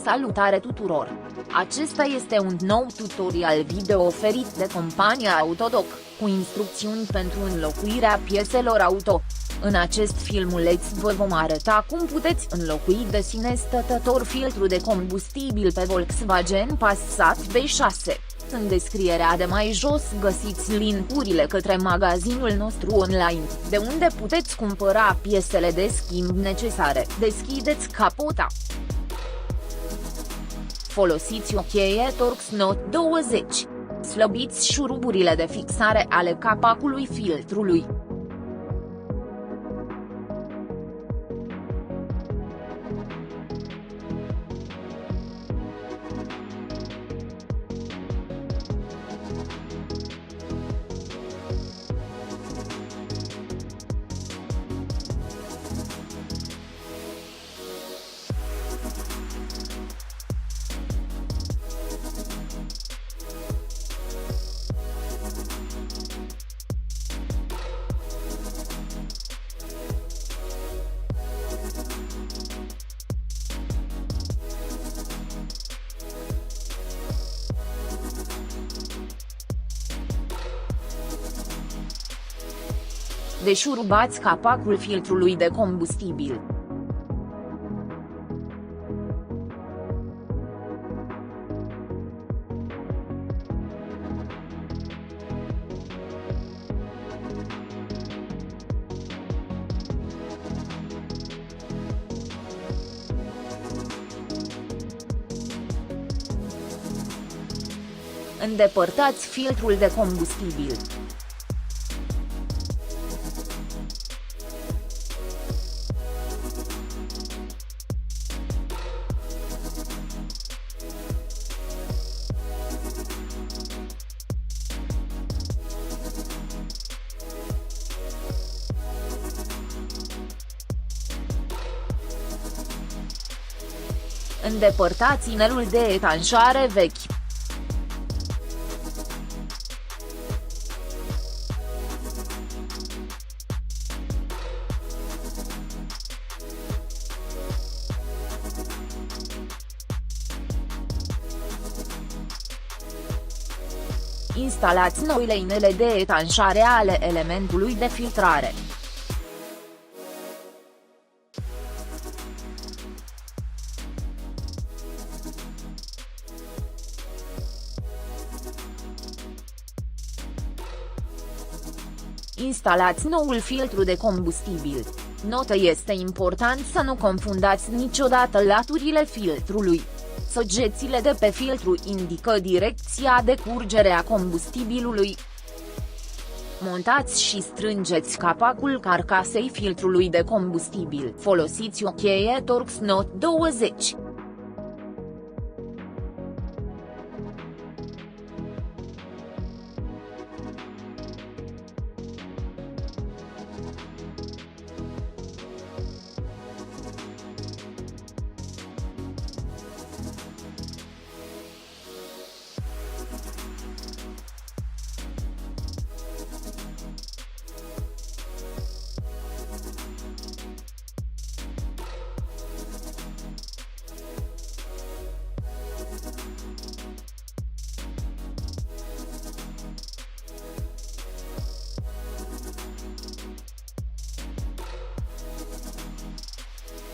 Salutare tuturor! Acesta este un nou tutorial video oferit de compania Autodoc, cu instrucțiuni pentru înlocuirea pieselor auto. În acest filmuleț vă vom arăta cum puteți înlocui de sine stătător filtru de combustibil pe Volkswagen Passat B6. În descrierea de mai jos găsiți link-urile către magazinul nostru online, de unde puteți cumpăra piesele de schimb necesare. Deschideți capota. Folosiți o cheie Torx Knot 20. Slăbiți șuruburile de fixare ale capacului filtrului. Deșurubați capacul filtrului de combustibil. Îndepărtați filtrul de combustibil. Îndepărtați inelul de etanșare vechi. Instalați noile inele de etanșare ale elementului de filtrare. Instalați noul filtru de combustibil. Notă: este important să nu confundați niciodată laturile filtrului. Săgețile de pe filtru indică direcția de curgere a combustibilului. Montați și strângeți capacul carcasei filtrului de combustibil. Folosiți o cheie Torx Knot 20.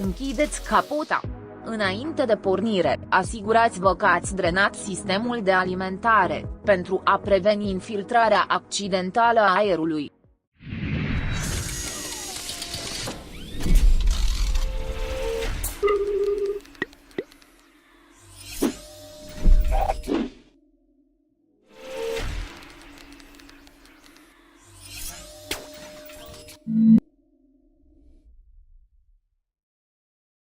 Închideți capota. Înainte de pornire, asigurați-vă că ați drenat sistemul de alimentare, pentru a preveni infiltrarea accidentală a aerului.